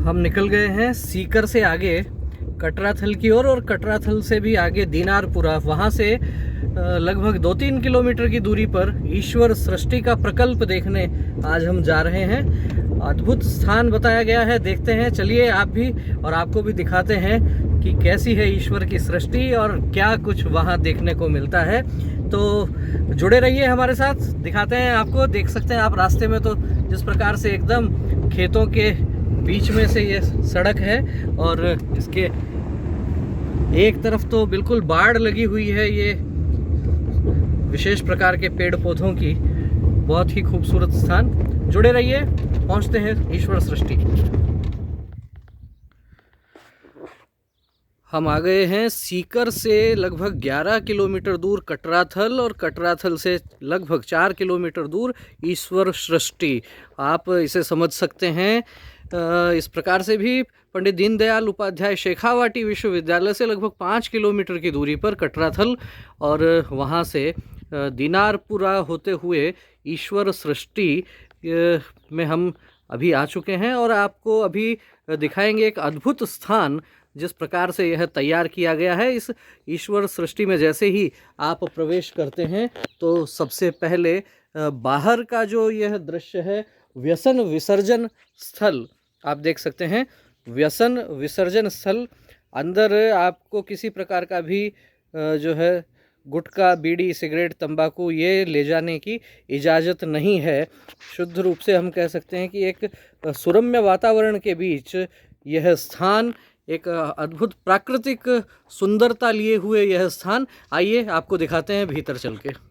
हम निकल गए हैं सीकर से आगे कटराथल की ओर और कटराथल से भी आगे दीनारपुरा, वहाँ से लगभग 2-3 किलोमीटर की दूरी पर ईश्वर सृष्टि का प्रकल्प देखने आज हम जा रहे हैं। अद्भुत स्थान बताया गया है, देखते हैं, चलिए आप भी और आपको भी दिखाते हैं कि कैसी है ईश्वर की सृष्टि और क्या कुछ वहाँ देखने को मिलता है। तो जुड़े रहिए हमारे साथ, दिखाते हैं आपको। देख सकते हैं आप रास्ते में तो जिस प्रकार से एकदम खेतों के बीच में से ये सड़क है और इसके एक तरफ तो बिल्कुल बाढ़ लगी हुई है, ये विशेष प्रकार के पेड़ पौधों की, बहुत ही खूबसूरत स्थान। जुड़े रहिए, पहुंचते हैं ईश्वर सृष्टि। हम आ गए हैं सीकर से लगभग 11 किलोमीटर दूर कटराथल और कटराथल से लगभग 4 किलोमीटर दूर ईश्वर सृष्टि। आप इसे समझ सकते हैं इस प्रकार से भी। पंडित दीनदयाल उपाध्याय शेखावाटी विश्वविद्यालय से लगभग 5 किलोमीटर की दूरी पर कटराथल और वहाँ से दीनारपुरा होते हुए ईश्वर सृष्टि में हम अभी आ चुके हैं और आपको अभी दिखाएंगे एक अद्भुत स्थान जिस प्रकार से यह तैयार किया गया है। इस ईश्वर सृष्टि में जैसे ही आप प्रवेश करते हैं तो सबसे पहले बाहर का जो यह दृश्य है, व्यसन विसर्जन स्थल आप देख सकते हैं। व्यसन विसर्जन स्थल, अंदर आपको किसी प्रकार का भी जो है गुटखा, बीड़ी, सिगरेट, तंबाकू ये ले जाने की इजाज़त नहीं है। शुद्ध रूप से हम कह सकते हैं कि एक सुरम्य वातावरण के बीच यह स्थान, एक अद्भुत प्राकृतिक सुंदरता लिए हुए यह स्थान। आइए आपको दिखाते हैं भीतर चल के।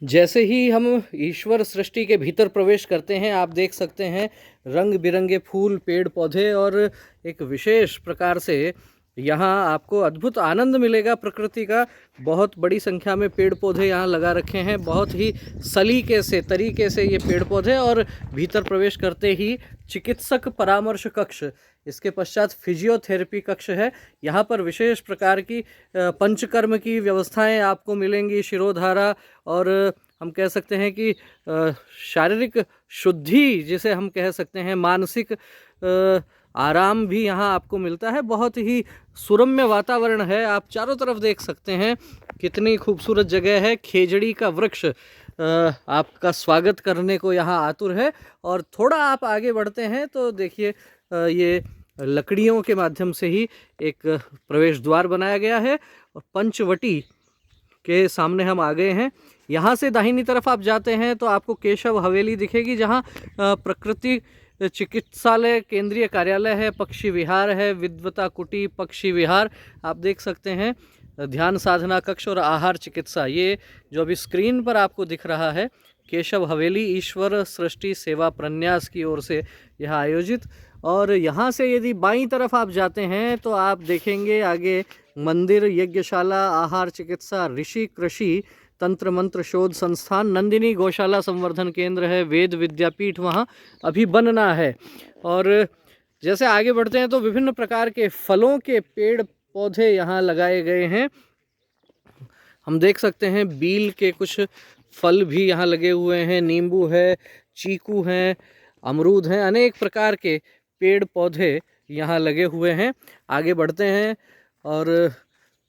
जैसे ही हम ईश्वर सृष्टि के भीतर प्रवेश करते हैं, आप देख सकते हैं रंग बिरंगे फूल, पेड़ पौधे और एक विशेष प्रकार से यहाँ आपको अद्भुत आनंद मिलेगा प्रकृति का। बहुत बड़ी संख्या में पेड़ पौधे यहाँ लगा रखे हैं, बहुत ही सलीके से, तरीके से ये पेड़ पौधे। और भीतर प्रवेश करते ही चिकित्सक परामर्श कक्ष, इसके पश्चात फिजियोथेरेपी कक्ष है। यहाँ पर विशेष प्रकार की पंचकर्म की व्यवस्थाएं आपको मिलेंगी, शिरोधारा और हम कह सकते हैं कि शारीरिक शुद्धि जिसे हम कह सकते हैं, मानसिक आराम भी यहाँ आपको मिलता है। बहुत ही सुरम्य वातावरण है, आप चारों तरफ देख सकते हैं कितनी खूबसूरत जगह है। खेजड़ी का वृक्ष आपका स्वागत करने को यहाँ आतुर है। और थोड़ा आप आगे बढ़ते हैं तो देखिए ये लकड़ियों के माध्यम से ही एक प्रवेश द्वार बनाया गया है और पंचवटी के सामने हम आ गए हैं। यहाँ से दाहिनी तरफ आप जाते हैं तो आपको केशव हवेली दिखेगी, जहाँ प्रकृति चिकित्सालय केंद्रीय कार्यालय है, पक्षी विहार है, विद्वता कुटी पक्षी विहार आप देख सकते हैं, ध्यान साधना कक्ष और आहार चिकित्सा। ये जो अभी स्क्रीन पर आपको दिख रहा है केशव हवेली ईश्वर सृष्टि सेवा प्रन्यास की ओर से यह आयोजित। और यहाँ से यदि बाईं तरफ आप जाते हैं तो आप देखेंगे आगे मंदिर, यज्ञशाला, आहार चिकित्सा, ऋषि कृषि तंत्र मंत्र शोध संस्थान, नंदिनी गौशाला संवर्धन केंद्र है, वेद विद्यापीठ वहाँ अभी बनना है। और जैसे आगे बढ़ते हैं तो विभिन्न प्रकार के फलों के पेड़ पौधे यहाँ लगाए गए हैं। हम देख सकते हैं बील के कुछ फल भी यहाँ लगे हुए हैं, नींबू है, चीकू हैं, अमरूद हैं, अनेक प्रकार के पेड़ पौधे यहाँ लगे हुए हैं। आगे बढ़ते हैं और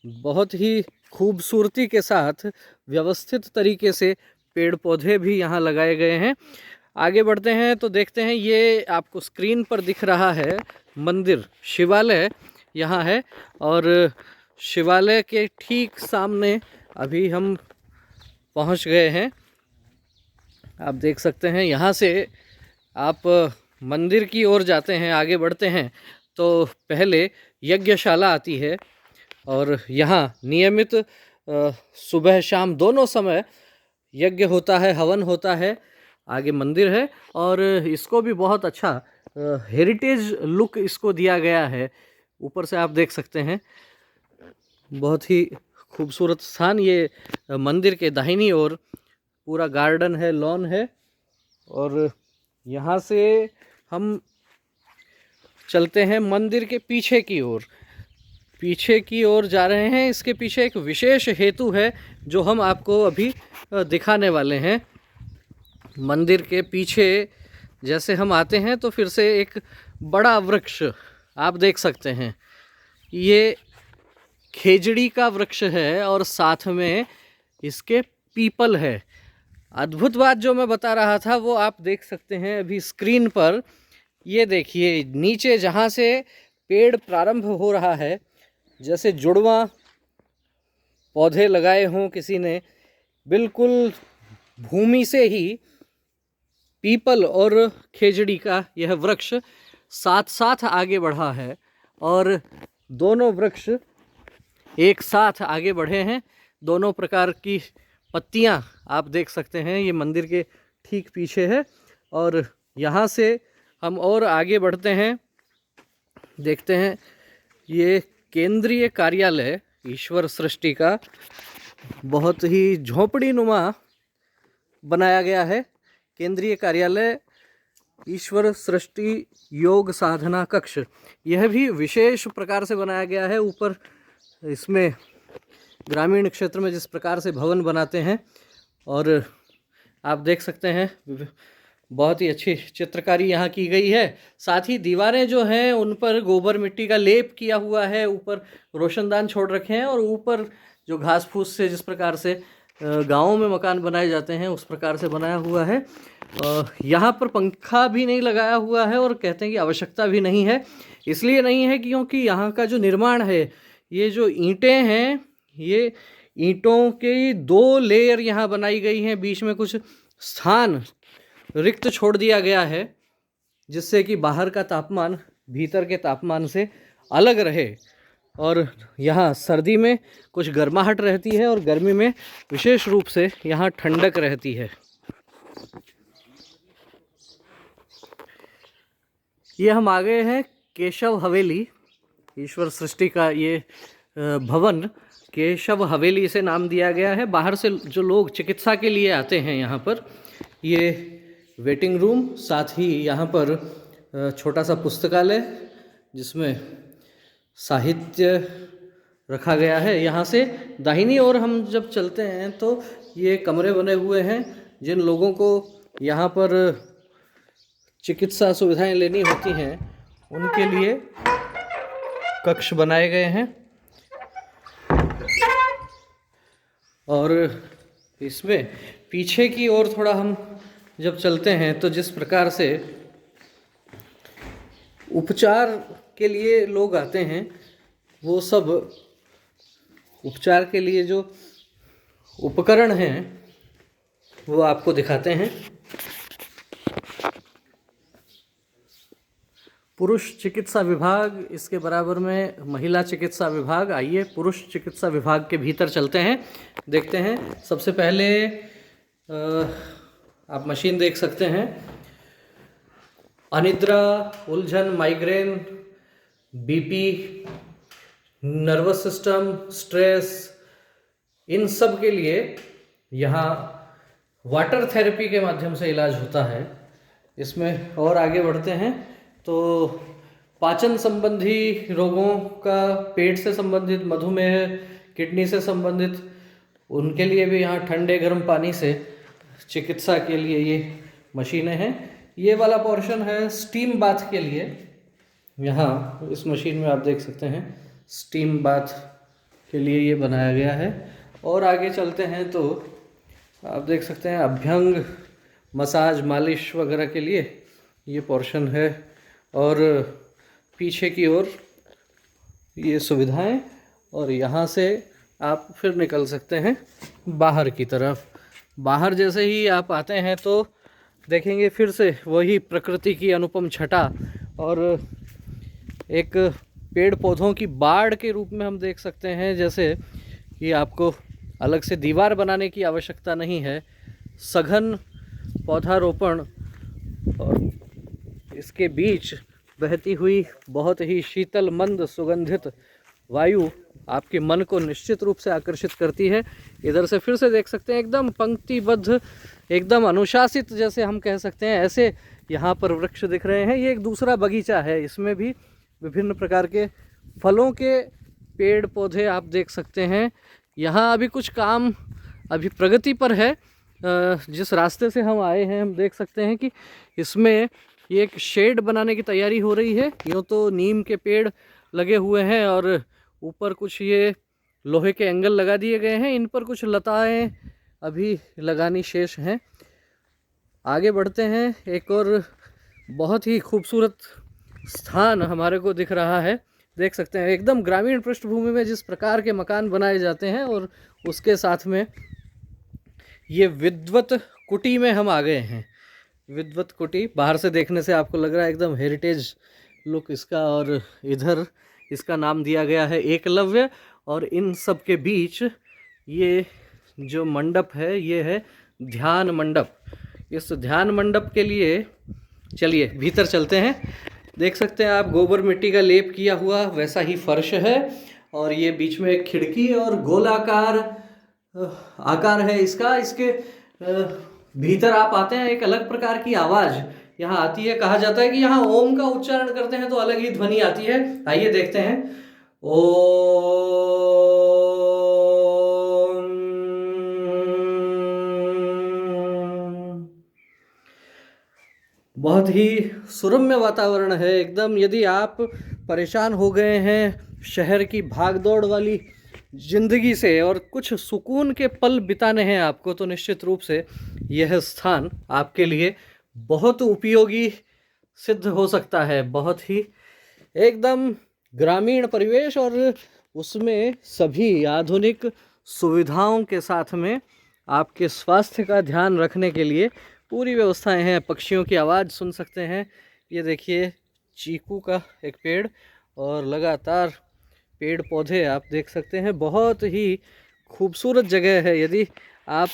बहुत ही खूबसूरती के साथ व्यवस्थित तरीके से पेड़ पौधे भी यहाँ लगाए गए हैं। आगे बढ़ते हैं तो देखते हैं ये आपको स्क्रीन पर दिख रहा है मंदिर, शिवालय यहाँ है और शिवालय के ठीक सामने अभी हम पहुँच गए हैं। आप देख सकते हैं यहाँ से आप मंदिर की ओर जाते हैं, आगे बढ़ते हैं तो पहले यज्ञशाला आती है और यहाँ नियमित सुबह शाम दोनों समय यज्ञ होता है, हवन होता है। आगे मंदिर है और इसको भी बहुत अच्छा हेरिटेज लुक इसको दिया गया है। ऊपर से आप देख सकते हैं बहुत ही खूबसूरत स्थान। ये मंदिर के दाहिनी ओर पूरा गार्डन है, लॉन है और यहाँ से हम चलते हैं मंदिर के पीछे की ओर। पीछे की ओर जा रहे हैं, इसके पीछे एक विशेष हेतु है जो हम आपको अभी दिखाने वाले हैं। मंदिर के पीछे जैसे हम आते हैं तो फिर से एक बड़ा वृक्ष आप देख सकते हैं। ये खेजड़ी का वृक्ष है और साथ में इसके पीपल है। अद्भुत बात जो मैं बता रहा था वो आप देख सकते हैं अभी स्क्रीन पर। ये देखिए नीचे जहाँ से पेड़ प्रारंभ हो रहा है, जैसे जुड़वा पौधे लगाए हों किसी ने, बिल्कुल भूमि से ही पीपल और खेजड़ी का यह वृक्ष साथ साथ आगे बढ़ा है और दोनों वृक्ष एक साथ आगे बढ़े हैं। दोनों प्रकार की पत्तियां आप देख सकते हैं। ये मंदिर के ठीक पीछे है और यहाँ से हम और आगे बढ़ते हैं, देखते हैं ये केंद्रीय कार्यालय ईश्वर सृष्टि का बहुत ही झोपड़ी नुमा बनाया गया है। केंद्रीय कार्यालय ईश्वर सृष्टि योग साधना कक्ष, यह भी विशेष प्रकार से बनाया गया है। ऊपर इसमें ग्रामीण क्षेत्र में जिस प्रकार से भवन बनाते हैं और आप देख सकते हैं बहुत ही अच्छी चित्रकारी यहाँ की गई है। साथ ही दीवारें जो हैं उन पर गोबर मिट्टी का लेप किया हुआ है, ऊपर रोशनदान छोड़ रखे हैं और ऊपर जो घास फूस से जिस प्रकार से गाँवों में मकान बनाए जाते हैं उस प्रकार से बनाया हुआ है। यहाँ पर पंखा भी नहीं लगाया हुआ है और कहते हैं कि आवश्यकता भी नहीं है। इसलिए नहीं है क्योंकि यहाँ का जो निर्माण है, ये जो ईंटें हैं, ये ईंटों के 2 लेयर यहाँ बनाई गई हैं। बीच में कुछ स्थान रिक्त छोड़ दिया गया है जिससे कि बाहर का तापमान भीतर के तापमान से अलग रहे और यहाँ सर्दी में कुछ गर्माहट रहती है और गर्मी में विशेष रूप से यहाँ ठंडक रहती है। ये हम आ गए हैं केशव हवेली। ईश्वर सृष्टि का ये भवन केशव हवेली से नाम दिया गया है। बाहर से जो लोग चिकित्सा के लिए आते हैं यहाँ पर, ये वेटिंग रूम, साथ ही यहाँ पर छोटा सा पुस्तकालय जिसमें साहित्य रखा गया है। यहाँ से दाहिनी ओर हम जब चलते हैं तो ये कमरे बने हुए हैं। जिन लोगों को यहाँ पर चिकित्सा सुविधाएं लेनी होती हैं उनके लिए कक्ष बनाए गए हैं और इसमें पीछे की ओर थोड़ा हम जब चलते हैं तो जिस प्रकार से उपचार के लिए लोग आते हैं, वो सब उपचार के लिए जो उपकरण हैं वो आपको दिखाते हैं। पुरुष चिकित्सा विभाग, इसके बराबर में महिला चिकित्सा विभाग। आइए पुरुष चिकित्सा विभाग के भीतर चलते हैं, देखते हैं। सबसे पहले आप मशीन देख सकते हैं। अनिद्रा, उलझन, migraine, BP, nervous system, stress, इन सब के लिए यहाँ वाटर थेरेपी के माध्यम से इलाज होता है। इसमें और आगे बढ़ते हैं तो पाचन संबंधी रोगों का, पेट से संबंधित, मधुमेह, किडनी से संबंधित, उनके लिए भी यहाँ ठंडे गर्म पानी से चिकित्सा के लिए ये मशीनें हैं। ये वाला पोर्शन है स्टीम बाथ के लिए। यहाँ इस मशीन में आप देख सकते हैं स्टीम बाथ के लिए ये बनाया गया है। और आगे चलते हैं तो आप देख सकते हैं अभ्यंग, मसाज, मालिश वगैरह के लिए ये पोर्शन है और पीछे की ओर ये सुविधाएं। और यहाँ से आप फिर निकल सकते हैं बाहर की तरफ। बाहर जैसे ही आप आते हैं तो देखेंगे फिर से वही प्रकृति की अनुपम छटा और एक पेड़ पौधों की बाढ़ के रूप में हम देख सकते हैं। जैसे कि आपको अलग से दीवार बनाने की आवश्यकता नहीं है, सघन पौधारोपण और इसके बीच बहती हुई बहुत ही शीतल मंद सुगंधित वायु आपके मन को निश्चित रूप से आकर्षित करती है। इधर से फिर से देख सकते हैं एकदम पंक्तिबद्ध, एकदम अनुशासित जैसे हम कह सकते हैं, ऐसे यहाँ पर वृक्ष दिख रहे हैं। ये एक दूसरा बगीचा है, इसमें भी विभिन्न प्रकार के फलों के पेड़ पौधे आप देख सकते हैं। यहाँ अभी कुछ काम अभी प्रगति पर है, जिस रास्ते से हम आए हैं हम देख सकते हैं कि इसमें ये एक शेड बनाने की तैयारी हो रही है। यूँ तो नीम के पेड़ लगे हुए हैं और ऊपर कुछ ये लोहे के एंगल लगा दिए गए हैं, इन पर कुछ लताएं अभी लगानी शेष हैं। आगे बढ़ते हैं, एक और बहुत ही खूबसूरत स्थान हमारे को दिख रहा है। देख सकते हैं एकदम ग्रामीण पृष्ठभूमि में जिस प्रकार के मकान बनाए जाते हैं और उसके साथ में ये विद्वत कुटी में हम आ गए हैं। विद्वत कुटी बाहर से देखने से आपको लग रहा है एकदम हेरिटेज लुक इसका, और इधर इसका नाम दिया गया है एकलव्य। और इन सब के बीच ये जो मंडप है ये है ध्यान मंडप। इस ध्यान मंडप के लिए चलिए भीतर चलते हैं। देख सकते हैं आप गोबर मिट्टी का लेप किया हुआ वैसा ही फर्श है, और ये बीच में एक खिड़की और गोलाकार आकार है इसका। इसके भीतर आप आते हैं, एक अलग प्रकार की आवाज़ यहाँ आती है। कहा जाता है कि यहाँ ओम का उच्चारण करते हैं तो अलग ही ध्वनि आती है। आइए देखते हैं। ओम। बहुत ही सुरम्य वातावरण है एकदम। यदि आप परेशान हो गए हैं शहर की भागदौड़ वाली जिंदगी से और कुछ सुकून के पल बिताने हैं आपको, तो निश्चित रूप से यह स्थान आपके लिए बहुत उपयोगी सिद्ध हो सकता है। बहुत ही एकदम ग्रामीण परिवेश और उसमें सभी आधुनिक सुविधाओं के साथ में आपके स्वास्थ्य का ध्यान रखने के लिए पूरी व्यवस्थाएं हैं। पक्षियों की आवाज़ सुन सकते हैं। ये देखिए चीकू का एक पेड़ और लगातार पेड़ पौधे आप देख सकते हैं। बहुत ही खूबसूरत जगह है। यदि आप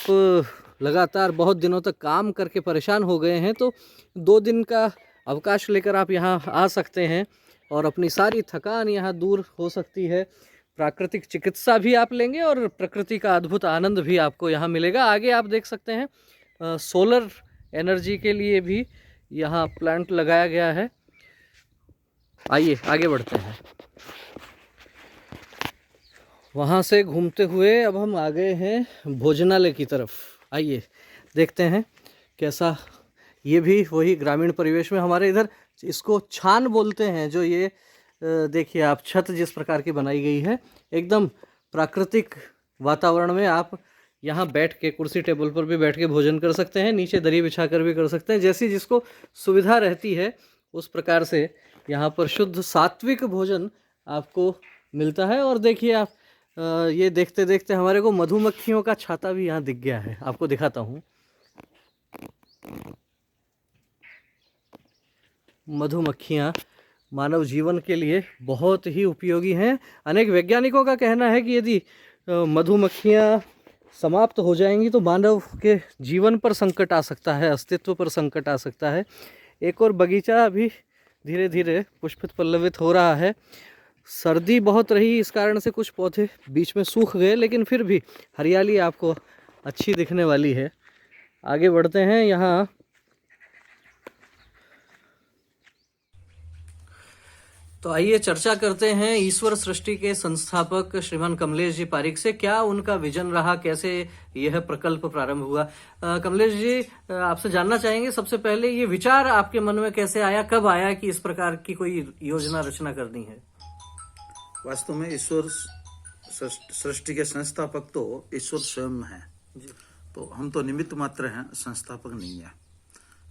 लगातार बहुत दिनों तक काम करके परेशान हो गए हैं तो 2 दिन का अवकाश लेकर आप यहाँ आ सकते हैं और अपनी सारी थकान यहाँ दूर हो सकती है। प्राकृतिक चिकित्सा भी आप लेंगे और प्रकृति का अद्भुत आनंद भी आपको यहाँ मिलेगा। आगे आप देख सकते हैं सोलर एनर्जी के लिए भी यहाँ प्लांट लगाया गया है। आइए आगे बढ़ते हैं। वहाँ से घूमते हुए अब हम आ गए हैं भोजनालय की तरफ। आइए देखते हैं कैसा। ये भी वही ग्रामीण परिवेश में हमारे इधर इसको छान बोलते हैं। जो ये देखिए आप छत जिस प्रकार की बनाई गई है, एकदम प्राकृतिक वातावरण में आप यहाँ बैठ के कुर्सी टेबल पर भी बैठ के भोजन कर सकते हैं। नीचे दरी बिछा कर भी कर सकते हैं, जैसी जिसको सुविधा रहती है उस प्रकार से यहाँ पर शुद्ध सात्विक भोजन आपको मिलता है। और देखिए आप ये देखते देखते हमारे को मधुमक्खियों का छाता भी यहाँ दिख गया है। आपको दिखाता हूँ। मधुमक्खियाँ मानव जीवन के लिए बहुत ही उपयोगी हैं। अनेक वैज्ञानिकों का कहना है कि यदि मधुमक्खियाँ समाप्त हो जाएंगी तो मानव के जीवन पर संकट आ सकता है, अस्तित्व पर संकट आ सकता है। एक और बगीचा अभी धीरे धीरे पुष्पित पल्लवित हो रहा है। सर्दी बहुत रही, इस कारण से कुछ पौधे बीच में सूख गए, लेकिन फिर भी हरियाली आपको अच्छी दिखने वाली है। आगे बढ़ते हैं। यहाँ तो आइए चर्चा करते हैं ईश्वर सृष्टि के संस्थापक श्रीमान कमलेश जी पारीक से। क्या उनका विजन रहा, कैसे यह प्रकल्प प्रारंभ हुआ। कमलेश जी, आपसे जानना चाहेंगे सबसे पहले ये विचार आपके मन में कैसे आया, कब आया कि इस प्रकार की कोई योजना रचना करनी है। वास्तव में ईश्वर सृष्टि के संस्थापक तो ईश्वर स्वयं है, तो हम तो निमित्त मात्र हैं, संस्थापक नहीं है।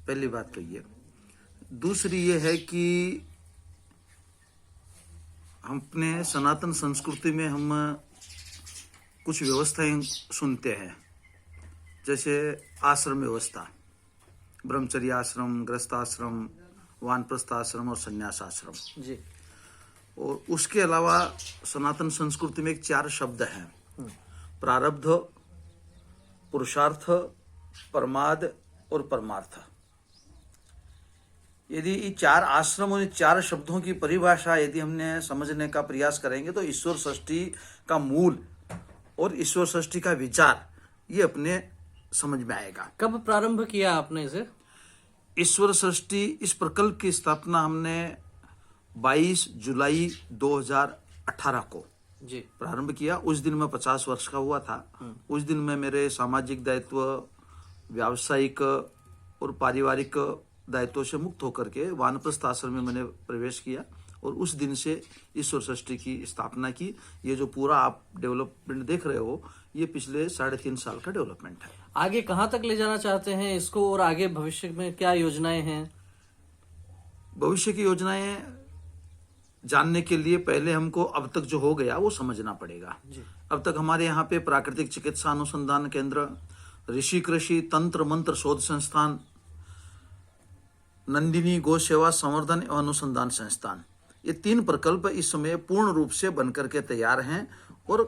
पहली बात तो ये। दूसरी ये है कि हम अपने सनातन संस्कृति में हम कुछ व्यवस्थाएं सुनते हैं, जैसे आश्रम व्यवस्था, ब्रह्मचर्य आश्रम, गृहस्थ आश्रम, वानप्रस्थ आश्रम और संन्यास आश्रम जी। और उसके अलावा सनातन संस्कृति में 4 शब्द हैं, प्रारब्ध, पुरुषार्थ, परमाद और परमार्थ। यदि ये 4 आश्रम और 4 शब्दों की परिभाषा यदि हमने समझने का प्रयास करेंगे तो ईश्वर सृष्टि का मूल और ईश्वर सृष्टि का विचार ये अपने समझ में आएगा। कब प्रारंभ किया आपने इसे। ईश्वर सृष्टि इस प्रकल्प की स्थापना हमने 22 जुलाई 2018 को जी प्रारंभ किया। उस दिन मैं 50 वर्ष का हुआ था। उस दिन मैं मेरे सामाजिक दायित्व व्यावसायिक और पारिवारिक दायित्वों से मुक्त होकर के वानप्रस्थ आश्रम में मैंने प्रवेश किया और उस दिन से ईश्वर सृष्टि की स्थापना की। ये जो पूरा आप डेवलपमेंट देख रहे हो, ये पिछले 3.5 साल का डेवलपमेंट है। आगे कहाँ तक ले जाना चाहते हैं इसको, और आगे भविष्य में क्या योजनाएं हैं? भविष्य की योजनाएं जानने के लिए पहले हमको अब तक जो हो गया वो समझना पड़ेगा। अब तक हमारे यहाँ पे प्राकृतिक चिकित्सा अनुसंधान केंद्र, ऋषि कृषि तंत्र मंत्र शोध संस्थान, नंदिनी गौ सेवा संवर्धन एवं अनुसंधान संस्थान, ये 3 प्रकल्प इस समय पूर्ण रूप से बनकर के तैयार हैं और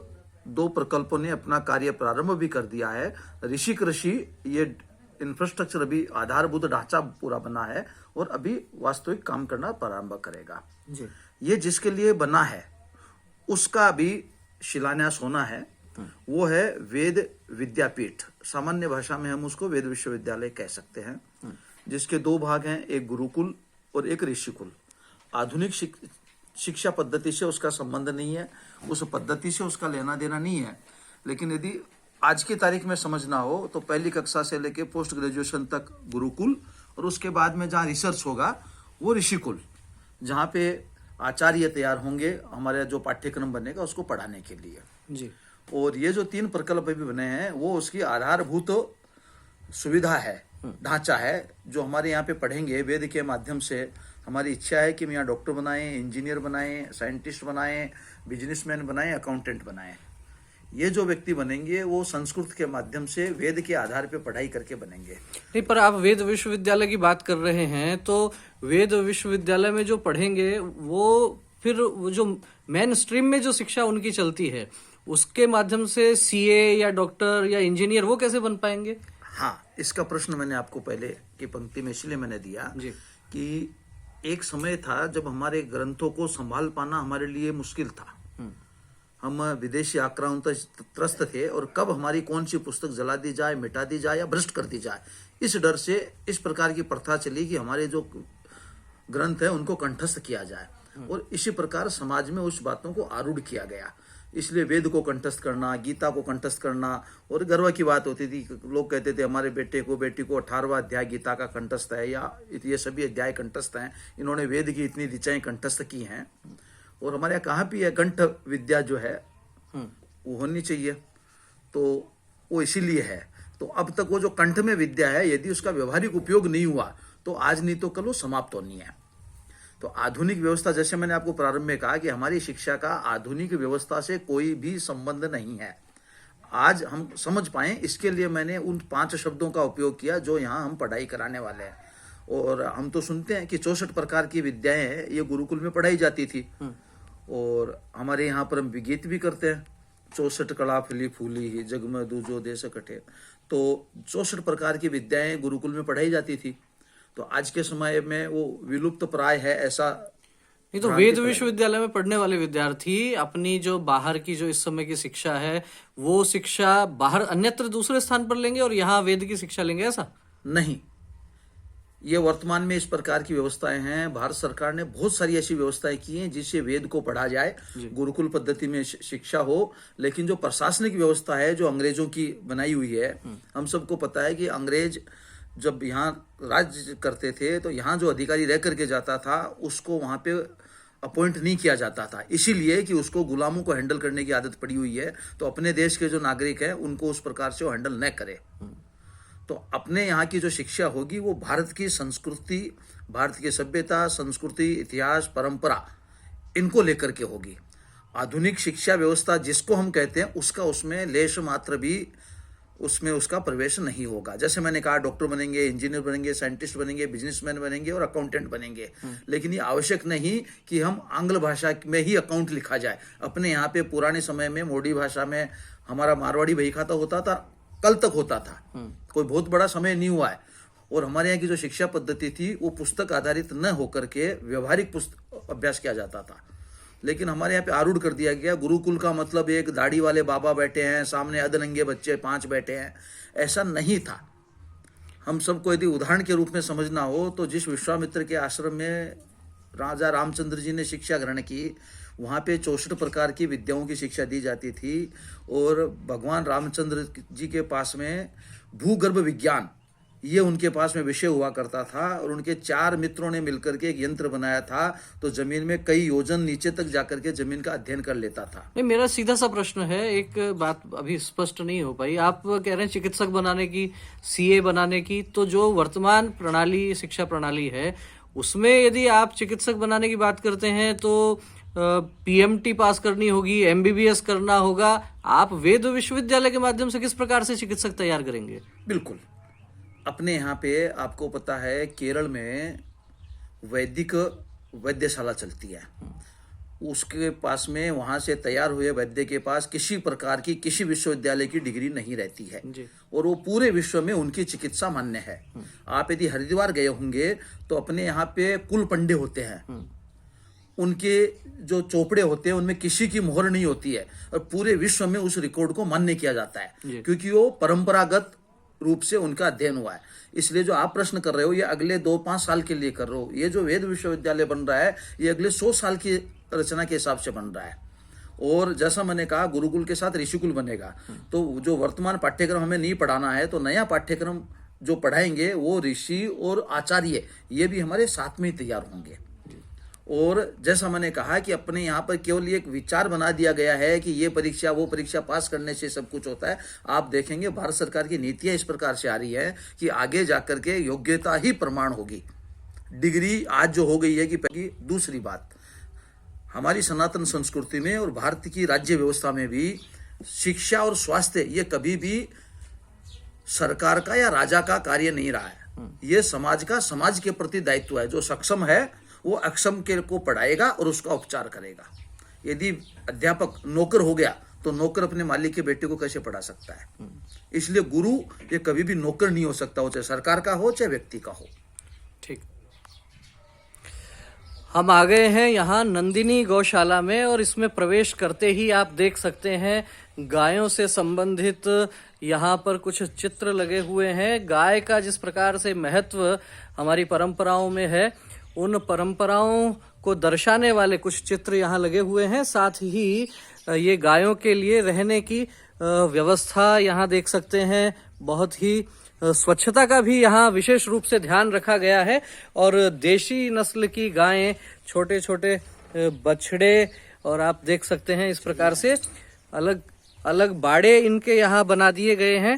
2 प्रकल्पों ने अपना कार्य प्रारंभ भी कर दिया है। ऋषि कृषि ये इंफ्रास्ट्रक्चर अभी आधारभूत ढांचा पूरा बना है और अभी वास्तविक काम करना प्रारंभ करेगा। ये जिसके लिए बना है उसका अभी शिलान्यास होना है। वो है वेद विद्यापीठ, सामान्य भाषा में हम उसको वेद विश्वविद्यालय कह सकते हैं, जिसके 2 भाग हैं, एक गुरुकुल और एक ऋषिकुल। आधुनिक शिक्षा पद्धति से उसका संबंध नहीं है, उस पद्धति से उसका लेना देना नहीं है। लेकिन यदि आज की तारीख में समझना हो तो पहली कक्षा से लेकर पोस्ट ग्रेजुएशन तक गुरुकुल और उसके बाद में जहाँ रिसर्च होगा वो ऋषिकुल, जहाँ पे आचार्य तैयार होंगे, हमारे जो पाठ्यक्रम बनेगा उसको पढ़ाने के लिए जी। और ये जो 3 प्रकल्प भी बने हैं वो उसकी आधारभूत सुविधा है, ढांचा है, जो हमारे यहाँ पे पढ़ेंगे वेद के माध्यम से। हमारी इच्छा है कि हम यहाँ डॉक्टर बनाएं, इंजीनियर बनाएं, साइंटिस्ट बनाएं, बिजनेसमैन बनाएं, अकाउंटेंट बनाएं। ये जो व्यक्ति बनेंगे वो संस्कृत के माध्यम से वेद के आधार पे पढ़ाई करके बनेंगे। नहीं, पर आप वेद विश्वविद्यालय की बात कर रहे हैं तो वेद विश्वविद्यालय में जो पढ़ेंगे वो फिर वो जो मेन स्ट्रीम में जो शिक्षा उनकी चलती है उसके माध्यम से सीए या डॉक्टर या इंजीनियर वो कैसे बन पाएंगे? हाँ, इसका प्रश्न मैंने आपको पहले की पंक्ति में इसलिए मैंने दिया जी कि एक समय था जब हमारे ग्रंथों को संभाल पाना हमारे लिए मुश्किल था। हम विदेशी आक्रांत त्रस्त थे और कब हमारी कौन सी पुस्तक जला दी जाए, मिटा दी जाए या भ्रष्ट कर दी जाए, इस डर से इस प्रकार की प्रथा चली कि हमारे जो ग्रंथ है उनको कंठस्थ किया जाए और इसी प्रकार समाज में उस बातों को आरूढ़ किया गया। इसलिए वेद को कंठस्थ करना, गीता को कंठस्थ करना, और गर्व की बात होती थी, लोग कहते थे हमारे बेटे को बेटी को 18वां अध्याय गीता का कंठस्थ है या ये सभी अध्याय कंठस्थ हैं, इन्होंने वेद की इतनी ऋचाएं कंठस्थ की हैं। और हमारे यहाँ कहाँ भी है कंठ विद्या जो है वो होनी चाहिए, तो वो इसीलिए है। तो अब तक वो जो कंठ में विद्या है यदि उसका व्यवहारिक उपयोग नहीं हुआ तो आज नहीं तो कल वो समाप्त होनी है। तो आधुनिक व्यवस्था, जैसे मैंने आपको प्रारंभ में कहा कि हमारी शिक्षा का आधुनिक व्यवस्था से कोई भी संबंध नहीं है। आज हम समझ पाए इसके लिए मैंने उन 5 शब्दों का उपयोग किया जो यहाँ हम पढ़ाई कराने वाले हैं। और हम तो सुनते हैं कि 64 प्रकार की विद्याएं हैं, ये गुरुकुल में पढ़ाई जाती थी और हमारे यहाँ पर हम गीत भी करते हैं, 64 कला फली फूली ही जग में दूजो देश कटे। तो 64 प्रकार की विद्याएं गुरुकुल में पढ़ाई जाती थी। तो आज के समय में वो विलुप्त प्राय है ऐसा नहीं। तो वेद विश्वविद्यालय में पढ़ने वाले विद्यार्थी अपनी जो बाहर की जो इस समय की शिक्षा है वो शिक्षा बाहर अन्यत्र दूसरे स्थान पर लेंगे और यहाँ वेद की शिक्षा लेंगे, ऐसा नहीं। ये वर्तमान में इस प्रकार की व्यवस्थाएं हैं। भारत सरकार ने बहुत सारी ऐसी व्यवस्थाएं की हैं जिससे वेद को पढ़ा जाए, गुरुकुल पद्धति में शिक्षा हो। लेकिन जो प्रशासनिक व्यवस्था है जो अंग्रेजों की बनाई हुई है, हम सबको पता है कि अंग्रेज जब यहाँ राज्य करते थे तो यहाँ जो अधिकारी रह करके जाता था उसको वहाँ पे अपॉइंट नहीं किया जाता था, इसीलिए कि उसको गुलामों को हैंडल करने की आदत पड़ी हुई है। तो अपने देश के जो नागरिक हैं उनको उस प्रकार से वो हैंडल न करे। तो अपने यहाँ की जो शिक्षा होगी वो भारत की संस्कृति, भारत की सभ्यता, संस्कृति, इतिहास, परंपरा, इनको लेकर के होगी। आधुनिक शिक्षा व्यवस्था जिसको हम कहते हैं उसका उसमें लेश मात्र भी उसमें उसका प्रवेश नहीं होगा। जैसे मैंने कहा डॉक्टर बनेंगे, इंजीनियर बनेंगे, साइंटिस्ट बनेंगे, बिजनेसमैन बनेंगे और अकाउंटेंट बनेंगे। लेकिन ये आवश्यक नहीं कि हम आंग्ल भाषा में ही अकाउंट लिखा जाए। अपने यहाँ पे पुराने समय में मोडी भाषा में हमारा मारवाड़ी बही खाता होता था, कल तक होता था, कोई बहुत बड़ा समय नहीं हुआ है। और हमारे यहाँ की जो शिक्षा पद्धति थी वो पुस्तक आधारित न होकर के व्यवहारिक अभ्यास किया जाता था। लेकिन हमारे यहाँ पे आरूढ़ कर दिया गया, गुरुकुल का मतलब एक दाढ़ी वाले बाबा बैठे हैं, सामने अधनंगे बच्चे 5 बैठे हैं, ऐसा नहीं था। हम सबको यदि उदाहरण के रूप में समझना हो तो जिस विश्वामित्र के आश्रम में राजा रामचंद्र जी ने शिक्षा ग्रहण की, वहाँ पे 64 प्रकार की विद्याओं की शिक्षा दी जाती थी। और भगवान रामचंद्र जी के पास में भूगर्भ विज्ञान ये उनके पास में विषय हुआ करता था और उनके 4 मित्रों ने मिलकर के एक यंत्र बनाया था, तो जमीन में कई योजन नीचे तक जाकर के जमीन का अध्ययन कर लेता था। नहीं, मेरा सीधा सा प्रश्न है, एक बात अभी स्पष्ट नहीं हो पाई। आप कह रहे हैं चिकित्सक बनाने की, सीए बनाने की, तो जो वर्तमान प्रणाली, शिक्षा प्रणाली है, उसमें यदि आप चिकित्सक बनाने की बात करते हैं तो पीएमटी पास करनी होगी, एमबीबीएस करना होगा। आप वेद विश्वविद्यालय के माध्यम से किस प्रकार से चिकित्सक तैयार करेंगे? बिल्कुल, अपने यहाँ पे आपको पता है केरल में वैदिक वैद्यशाला चलती है, उसके पास में वहाँ से तैयार हुए वैद्य के पास किसी प्रकार की किसी विश्वविद्यालय की डिग्री नहीं रहती है जी। और वो पूरे विश्व में उनकी चिकित्सा मान्य है। आप यदि हरिद्वार गए होंगे तो अपने यहाँ पे कुल पंडे होते हैं, उनके जो चोपड़े होते हैं उनमें किसी की मोहर नहीं होती है और पूरे विश्व में उस रिकॉर्ड को मान्य किया जाता है क्योंकि वो परंपरागत रूप से उनका अध्ययन हुआ है। इसलिए जो आप प्रश्न कर रहे हो ये अगले 2-5 साल के लिए कर रहे हो। ये जो वेद विश्वविद्यालय बन रहा है ये अगले 100 साल की रचना के हिसाब से बन रहा है और जैसा मैंने कहा गुरुकुल के साथ ऋषिकुल बनेगा। तो जो वर्तमान पाठ्यक्रम हमें नहीं पढ़ाना है तो नया पाठ्यक्रम जो पढ़ाएंगे वो ऋषि और आचार्य ये भी हमारे साथ में ही तैयार होंगे। और जैसा मैंने कहा कि अपने यहाँ पर केवल एक विचार बना दिया गया है कि ये परीक्षा वो परीक्षा पास करने से सब कुछ होता है। आप देखेंगे भारत सरकार की नीतियां इस प्रकार से आ रही है कि आगे जाकर के योग्यता ही प्रमाण होगी। डिग्री आज जो हो गई है कि दूसरी बात, हमारी सनातन संस्कृति में और भारत की राज्य व्यवस्था में भी शिक्षा और स्वास्थ्य ये कभी भी सरकार का या राजा का कार्य नहीं रहा है। ये समाज का, समाज के प्रति दायित्व है। जो सक्षम है वो अक्षम के को पढ़ाएगा और उसका उपचार करेगा। यदि अध्यापक नौकर हो गया तो नौकर अपने मालिक के बेटे को कैसे पढ़ा सकता है? इसलिए गुरु ये कभी भी नौकर नहीं हो सकता, हो चाहे सरकार का हो चाहे व्यक्ति का हो। ठीक, हम आ गए हैं यहाँ नंदिनी गौशाला में और इसमें प्रवेश करते ही आप देख सकते हैं गायों से संबंधित यहाँ पर कुछ चित्र लगे हुए हैं। गाय का जिस प्रकार से महत्व हमारी परंपराओं में है, उन परंपराओं को दर्शाने वाले कुछ चित्र यहाँ लगे हुए हैं। साथ ही ये गायों के लिए रहने की व्यवस्था यहाँ देख सकते हैं। बहुत ही स्वच्छता का भी यहाँ विशेष रूप से ध्यान रखा गया है और देशी नस्ल की गायें, छोटे छोटे बछड़े, और आप देख सकते हैं इस प्रकार से अलग अलग बाड़े इनके यहाँ बना दिए गए हैं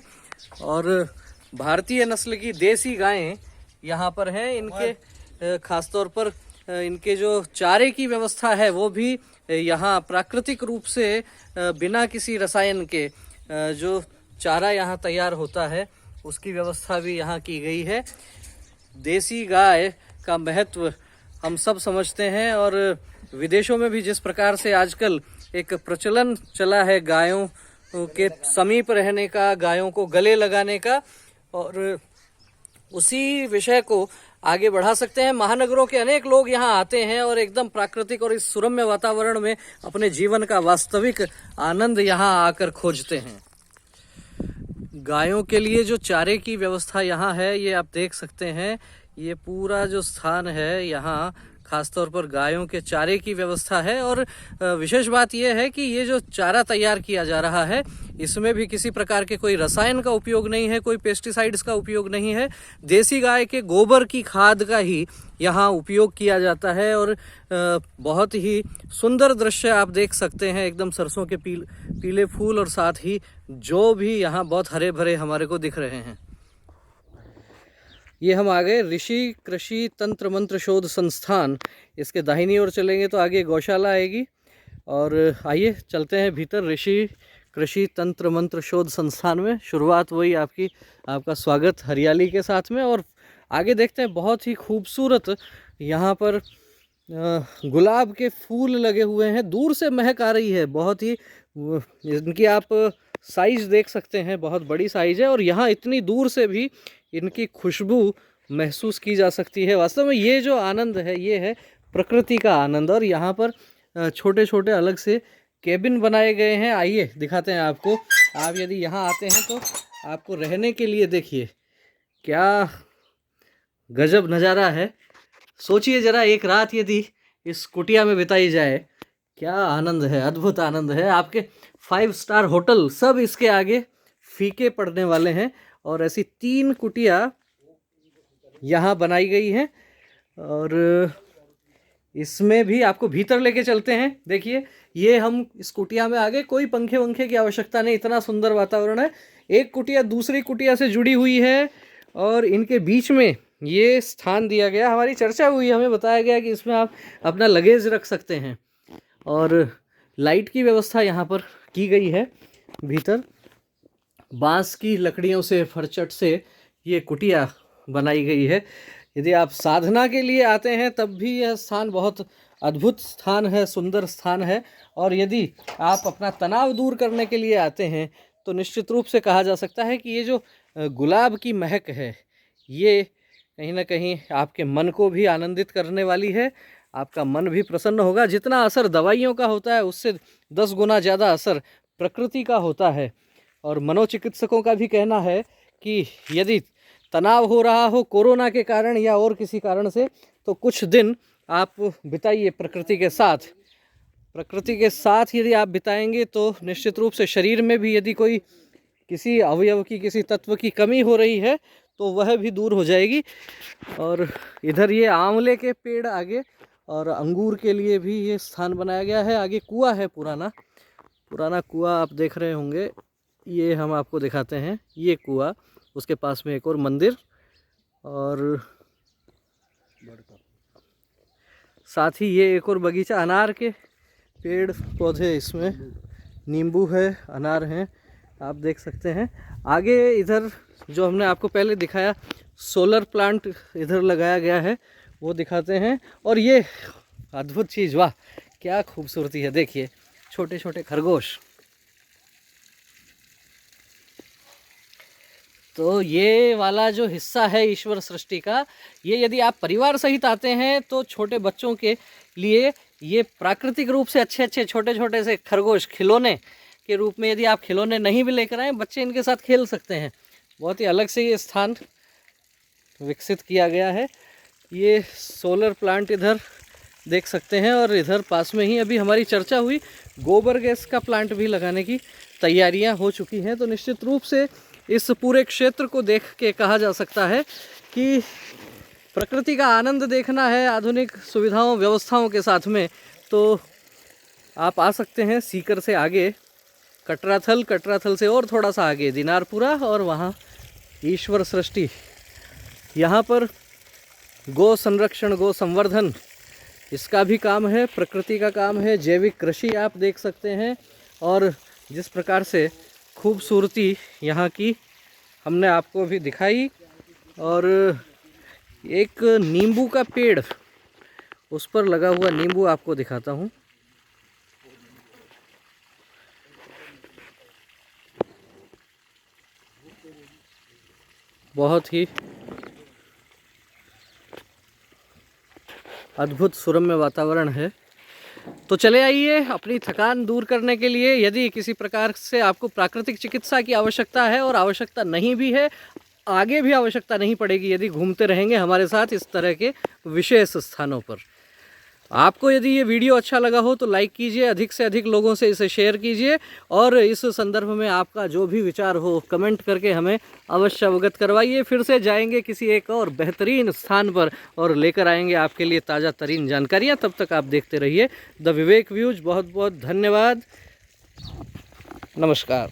और भारतीय नस्ल की देसी गायें यहाँ पर हैं। इनके खासतौर पर इनके जो चारे की व्यवस्था है वो भी यहाँ प्राकृतिक रूप से बिना किसी रसायन के जो चारा यहाँ तैयार होता है उसकी व्यवस्था भी यहाँ की गई है। देसी गाय का महत्व हम सब समझते हैं और विदेशों में भी जिस प्रकार से आजकल एक प्रचलन चला है गायों के समीप रहने का, गायों को गले लगाने का, और उसी विषय को आगे बढ़ा सकते हैं। महानगरों के अनेक लोग यहाँ आते हैं और एकदम प्राकृतिक और इस सुरम्य वातावरण में अपने जीवन का वास्तविक आनंद यहाँ आकर खोजते हैं। गायों के लिए जो चारे की व्यवस्था यहाँ है ये आप देख सकते हैं। ये पूरा जो स्थान है यहाँ खासतौर पर गायों के चारे की व्यवस्था है और विशेष बात यह है कि ये जो चारा तैयार किया जा रहा है इसमें भी किसी प्रकार के कोई रसायन का उपयोग नहीं है, कोई पेस्टिसाइड्स का उपयोग नहीं है। देसी गाय के गोबर की खाद का ही यहाँ उपयोग किया जाता है और बहुत ही सुंदर दृश्य आप देख सकते हैं। एकदम सरसों के पीले फूल और साथ ही जो भी यहाँ बहुत हरे भरे हमारे को दिख रहे हैं। ये हम आ गए ऋषि कृषि तंत्र मंत्र शोध संस्थान। इसके दाहिनी ओर चलेंगे तो आगे गौशाला आएगी और आइए चलते हैं भीतर ऋषि कृषि तंत्र मंत्र शोध संस्थान में। शुरुआत वही आपका स्वागत हरियाली के साथ में और आगे देखते हैं बहुत ही खूबसूरत यहाँ पर गुलाब के फूल लगे हुए हैं। दूर से महक आ रही है, बहुत ही इनकी आप साइज देख सकते हैं, बहुत बड़ी साइज है और यहाँ इतनी दूर से भी इनकी खुशबू महसूस की जा सकती है। वास्तव में ये जो आनंद है ये है प्रकृति का आनंद। और यहाँ पर छोटे छोटे अलग से केबिन बनाए गए हैं। आइए दिखाते हैं आपको। आप यदि यहाँ आते हैं तो आपको रहने के लिए देखिए क्या गजब नज़ारा है। सोचिए ज़रा एक रात यदि इस कुटिया में बिताई जाए, क्या आनंद है, अद्भुत आनंद है। आपके 5 स्टार होटल सब इसके आगे फीके पड़ने वाले हैं और ऐसी 3 कुटिया यहाँ बनाई गई हैं। और इसमें भी आपको भीतर लेके चलते हैं। देखिए, ये हम इस कुटिया में आ गए, कोई पंखे वंखे की आवश्यकता नहीं, इतना सुंदर वातावरण है। एक कुटिया दूसरी कुटिया से जुड़ी हुई है और इनके बीच में ये स्थान दिया गया। हमारी चर्चा हुई, हमें बताया गया कि इसमें आप अपना लगेज रख सकते हैं और लाइट की व्यवस्था यहाँ पर की गई है। भीतर बांस की लकड़ियों से, फरचट से ये कुटिया बनाई गई है। यदि आप साधना के लिए आते हैं तब भी यह स्थान बहुत अद्भुत स्थान है, सुंदर स्थान है। और यदि आप अपना तनाव दूर करने के लिए आते हैं तो निश्चित रूप से कहा जा सकता है कि ये जो गुलाब की महक है, ये कहीं ना कहीं आपके मन को भी आनंदित करने वाली है। आपका मन भी प्रसन्न होगा। जितना असर दवाइयों का होता है उससे 10 गुना ज़्यादा असर प्रकृति का होता है। और मनोचिकित्सकों का भी कहना है कि यदि तनाव हो रहा हो कोरोना के कारण या और किसी कारण से, तो कुछ दिन आप बिताइए प्रकृति के साथ। प्रकृति के साथ यदि आप बिताएंगे तो निश्चित रूप से शरीर में भी यदि कोई किसी अवयव की, किसी तत्व की कमी हो रही है तो वह भी दूर हो जाएगी। और इधर ये आंवले के पेड़ आगे, और अंगूर के लिए भी ये स्थान बनाया गया है। आगे कुआं है, पुराना कुआं आप देख रहे होंगे, ये हम आपको दिखाते हैं। ये कुआं, उसके पास में एक और मंदिर, और साथ ही ये एक और बगीचा, अनार के पेड़ पौधे इसमें, नींबू है, अनार हैं, आप देख सकते हैं। आगे इधर जो हमने आपको पहले दिखाया सोलर प्लांट इधर लगाया गया है, वो दिखाते हैं। और ये अद्भुत चीज़, वाह क्या खूबसूरती है, देखिए छोटे छोटे खरगोश। तो ये वाला जो हिस्सा है ईश्वर सृष्टि का, ये यदि आप परिवार सहित आते हैं तो छोटे बच्चों के लिए ये प्राकृतिक रूप से अच्छे अच्छे छोटे छोटे से खरगोश खिलौने के रूप में, यदि आप खिलौने नहीं भी लेकर आए, बच्चे इनके साथ खेल सकते हैं। बहुत ही अलग से ये स्थान विकसित किया गया है। ये सोलर प्लांट इधर देख सकते हैं। और इधर पास में ही अभी हमारी चर्चा हुई, गोबर गैस का प्लांट भी लगाने की तैयारियां हो चुकी हैं। तो निश्चित रूप से इस पूरे क्षेत्र को देख के कहा जा सकता है कि प्रकृति का आनंद देखना है आधुनिक सुविधाओं व्यवस्थाओं के साथ में, तो आप आ सकते हैं। सीकर से आगे कटराथल, कटराथल से और थोड़ा सा आगे दिनारपुरा, और वहाँ ईश्वर सृष्टि। यहाँ पर गौ संरक्षण, गौ संवर्धन, इसका भी काम है, प्रकृति का काम है, जैविक कृषि आप देख सकते हैं। और जिस प्रकार से खूबसूरती यहाँ की हमने आपको भी दिखाई। और एक नींबू का पेड़, उस पर लगा हुआ नींबू आपको दिखाता हूँ। बहुत ही अद्भुत सुरम्य वातावरण है। तो चले आइए, अपनी थकान दूर करने के लिए यदि किसी प्रकार से आपको प्राकृतिक चिकित्सा की आवश्यकता है, और आवश्यकता नहीं भी है, आगे भी आवश्यकता नहीं पड़ेगी यदि घूमते रहेंगे हमारे साथ इस तरह के विशेष स्थानों पर। आपको यदि ये वीडियो अच्छा लगा हो तो लाइक कीजिए, अधिक से अधिक लोगों से इसे शेयर कीजिए, और इस संदर्भ में आपका जो भी विचार हो कमेंट करके हमें अवश्य अवगत करवाइए। फिर से जाएंगे किसी एक और बेहतरीन स्थान पर और लेकर आएंगे आपके लिए ताज़ा तरीन जानकारियाँ। तब तक आप देखते रहिए द विवेक व्यूज। बहुत बहुत धन्यवाद, नमस्कार।